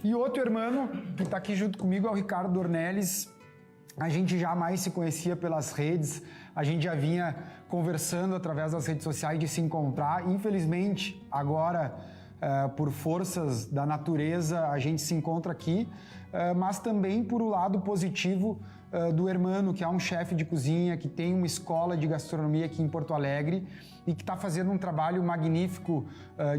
E outro irmão que está aqui junto comigo é o Ricardo Dornelles. A gente jamais se conhecia pelas redes, a gente já vinha conversando através das redes sociais de se encontrar. Infelizmente, agora, por forças da natureza, a gente se encontra aqui, mas também por o lado positivo do Hermano, que é um chefe de cozinha, que tem uma escola de gastronomia aqui em Porto Alegre e que está fazendo um trabalho magnífico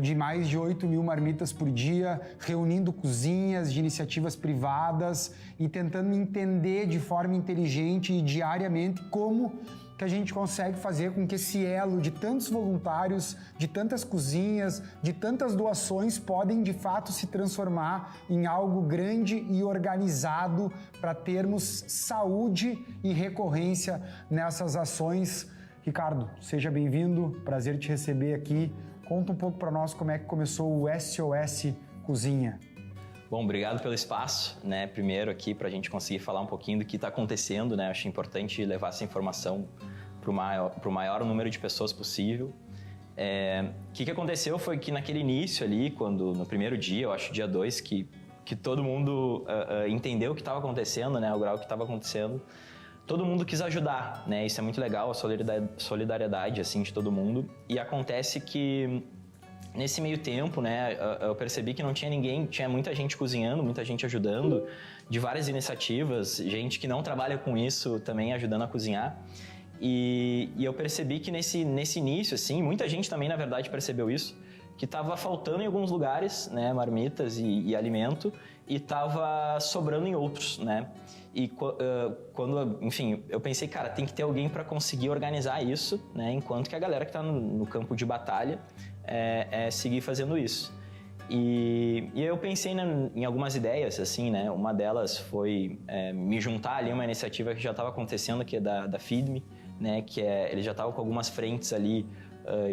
de mais de 8 mil marmitas por dia, reunindo cozinhas de iniciativas privadas e tentando entender de forma inteligente e diariamente como que a gente consegue fazer com que esse elo de tantos voluntários, de tantas cozinhas, de tantas doações podem de fato se transformar em algo grande e organizado para termos saúde e recorrência nessas ações. Ricardo, seja bem-vindo, prazer te receber aqui. Conta um pouco para nós como é que começou o SOS Cozinha. Bom, obrigado pelo espaço, né? Primeiro aqui para a gente conseguir falar um pouquinho do que está acontecendo, né? Acho importante levar essa informação para o maior número de pessoas possível. O que aconteceu foi que naquele início ali, no primeiro dia, eu acho dia 2, que todo mundo entendeu o que estava acontecendo, né? O grau que estava acontecendo. Todo mundo quis ajudar, né? Isso é muito legal, a solidariedade assim, de todo mundo. E acontece que nesse meio tempo, né, eu percebi que não tinha ninguém, tinha muita gente cozinhando, muita gente ajudando, de várias iniciativas, gente que não trabalha com isso também ajudando a cozinhar. E eu percebi que nesse início, assim, muita gente também, na verdade, percebeu isso, que estava faltando em alguns lugares, né, marmitas e alimento, e estava sobrando em outros, né? E quando, enfim, eu pensei, cara, tem que ter alguém para conseguir organizar isso, né? Enquanto que a galera que está no campo de batalha seguir fazendo isso. E eu pensei em algumas ideias, assim, né? Uma delas foi me juntar ali a uma iniciativa que já estava acontecendo, que é da Feed.me, né? Que eles já estavam com algumas frentes ali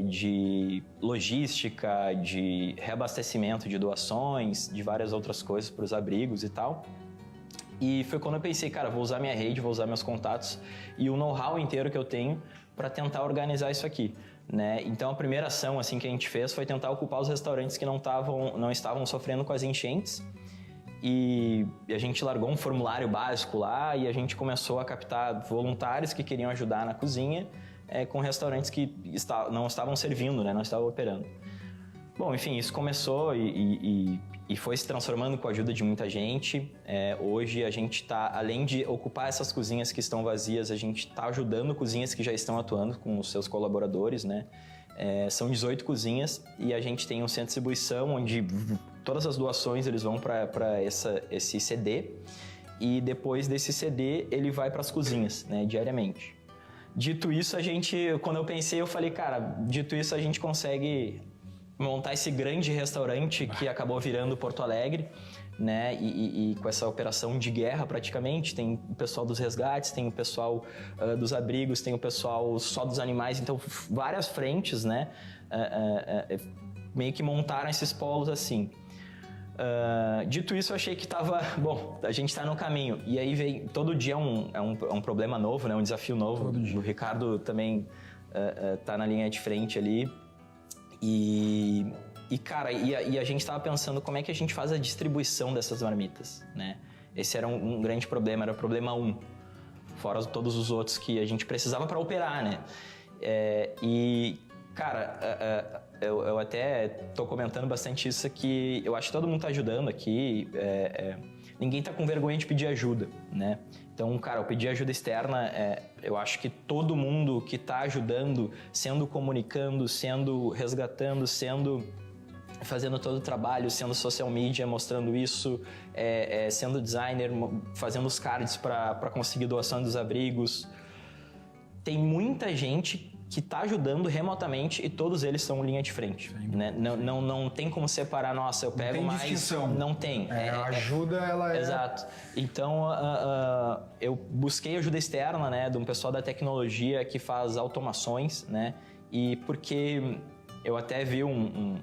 de logística, de reabastecimento de doações, de várias outras coisas para os abrigos e tal. E foi quando eu pensei, cara, vou usar minha rede, vou usar meus contatos e o know-how inteiro que eu tenho para tentar organizar isso aqui, né? Então a primeira ação assim que a gente fez foi tentar ocupar os restaurantes que não estavam sofrendo com as enchentes. E a gente largou um formulário básico lá e a gente começou a captar voluntários que queriam ajudar na cozinha com restaurantes que não estavam servindo, né? Não estavam operando. Bom, enfim, isso começou e foi se transformando com a ajuda de muita gente. Hoje a gente está, além de ocupar essas cozinhas que estão vazias, a gente está ajudando cozinhas que já estão atuando com os seus colaboradores, né? São 18 cozinhas e a gente tem um centro de distribuição onde todas as doações eles vão para esse CD e depois desse CD ele vai para as cozinhas, né, diariamente. Dito isso, quando eu pensei, eu falei, cara, dito isso a gente consegue montar esse grande restaurante que acabou virando Porto Alegre, né? E com essa operação de guerra praticamente, tem o pessoal dos resgates, tem o pessoal dos abrigos, tem o pessoal só dos animais, então várias frentes, né? Meio que montaram esses polos assim. Dito isso, eu achei que bom, a gente está no caminho. E aí vem, todo dia é um problema novo, né? Um desafio novo. O Ricardo também tá na linha de frente ali. Cara, a gente estava pensando como é que a gente faz a distribuição dessas marmitas, né? Esse era um grande problema, era o problema 1, fora todos os outros que a gente precisava para operar, né? Cara, eu até tô comentando bastante isso aqui, eu acho que todo mundo tá ajudando aqui, ninguém tá com vergonha de pedir ajuda, né? Então, cara, eu pedi ajuda externa, eu acho que todo mundo que tá ajudando, comunicando, resgatando, fazendo todo o trabalho, sendo social media, mostrando isso, sendo designer, fazendo os cards para conseguir doação dos abrigos. Tem muita gente que está ajudando remotamente e todos eles são linha de frente, né? Não tem como separar, nossa, eu pego mais... Distinção. Não tem. A ajuda, ela é... Exato. Então, eu busquei ajuda externa, né, de um pessoal da tecnologia que faz automações, né? E porque eu até vi um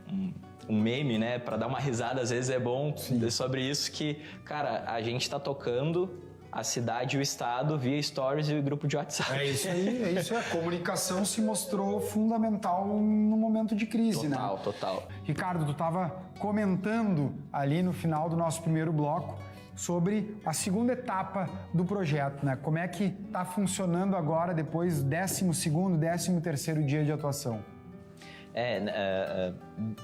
meme, né, para dar uma risada, às vezes é bom, sobre isso, que, cara, a gente está tocando a cidade e o estado via stories e grupo de WhatsApp. É isso aí. A comunicação se mostrou fundamental no momento de crise, né? Total. Ricardo, tu estava comentando ali no final do nosso primeiro bloco sobre a segunda etapa do projeto, né? Como é que está funcionando agora, depois do 12º, 13º dia de atuação?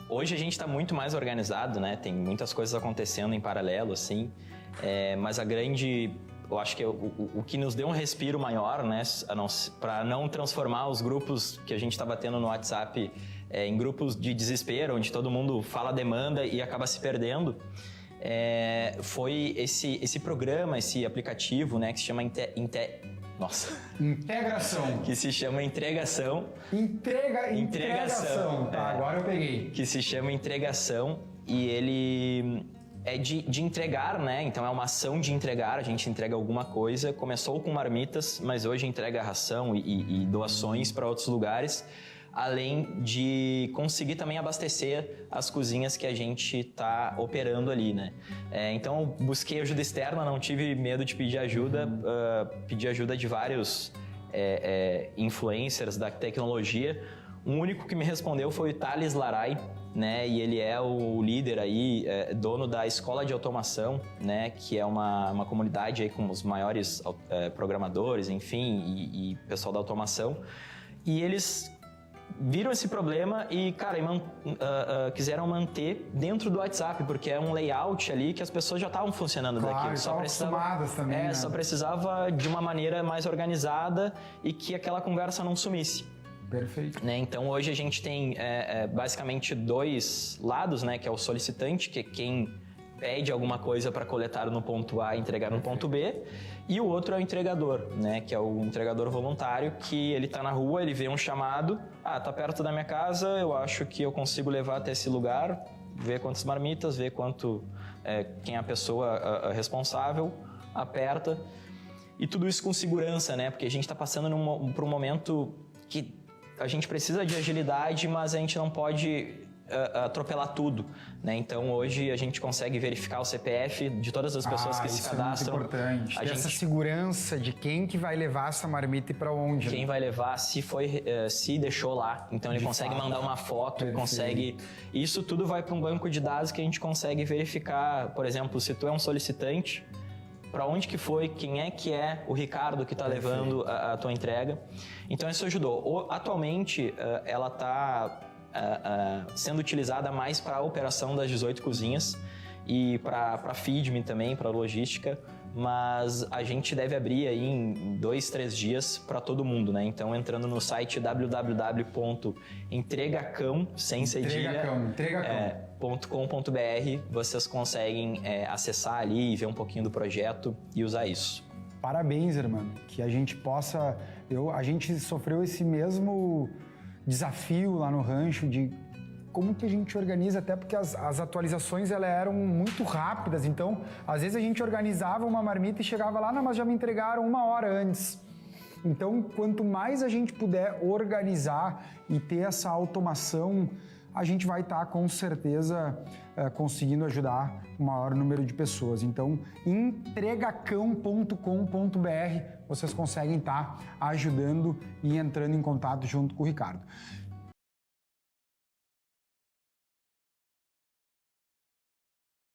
Hoje a gente está muito mais organizado, né? Tem muitas coisas acontecendo em paralelo, assim. Mas eu acho que o que nos deu um respiro maior, né? Para não transformar os grupos que a gente estava tendo no WhatsApp em grupos de desespero, onde todo mundo fala demanda e acaba se perdendo. Foi esse programa, esse aplicativo, né, que se chama Integração. Que se chama Entregação. Entregação. Tá, agora eu peguei. Que se chama Entregação e ele é de entregar, né? Então é uma ação de entregar, a gente entrega alguma coisa. Começou com marmitas, mas hoje entrega ração e doações para outros lugares, além de conseguir também abastecer as cozinhas que a gente está operando ali, né? Então, eu busquei ajuda externa, não tive medo de pedir ajuda, pedi ajuda de vários influencers da tecnologia. O único que me respondeu foi o Thales Laray, né? E ele é o líder aí, dono da Escola de Automação, né? Que é uma comunidade aí com os maiores programadores, enfim, e pessoal da automação. E eles viram esse problema e, cara, quiseram manter dentro do WhatsApp, porque é um layout ali que as pessoas já estavam funcionando daquilo. Só precisava também, né? Só precisava de uma maneira mais organizada e que aquela conversa não sumisse. Perfeito. Né? Então, hoje a gente tem basicamente dois lados, né? Que é o solicitante, que é quem pede alguma coisa para coletar no ponto A e entregar no ponto B, e o outro é o entregador, né, que é o entregador voluntário, que ele está na rua, ele vê um chamado, tá perto da minha casa, eu acho que eu consigo levar até esse lugar, ver quantas marmitas, ver quem é a pessoa responsável, aperta, e tudo isso com segurança, né, porque a gente está passando por um momento que a gente precisa de agilidade, mas a gente não pode atropelar tudo, né? Então hoje a gente consegue verificar o CPF de todas as pessoas que se cadastram. É muito importante. Essa segurança de quem que vai levar essa marmita e para onde. Quem vai levar, se deixou lá. Então ele consegue mandar uma foto, consegue. Isso tudo vai para um banco de dados que a gente consegue verificar, por exemplo, se tu é um solicitante, para onde que foi, quem é que é o Ricardo que está levando a tua entrega. Então isso ajudou. Atualmente ela está sendo utilizada mais para a operação das 18 cozinhas e para feed-me também, para logística, mas a gente deve abrir aí em 2-3 dias para todo mundo, né? Então, entrando no site www.entregacão.com.br, vocês conseguem acessar ali e ver um pouquinho do projeto e usar isso. Parabéns, irmão, que a gente possa... A gente sofreu esse mesmo desafio lá no rancho de como que a gente organiza, até porque as atualizações elas eram muito rápidas, então às vezes a gente organizava uma marmita e chegava lá, mas já me entregaram 1 hora antes. Então, quanto mais a gente puder organizar e ter essa automação, a gente vai estar com certeza conseguindo ajudar o maior número de pessoas. Então, entregacão.com.br vocês conseguem estar ajudando e entrando em contato junto com o Ricardo.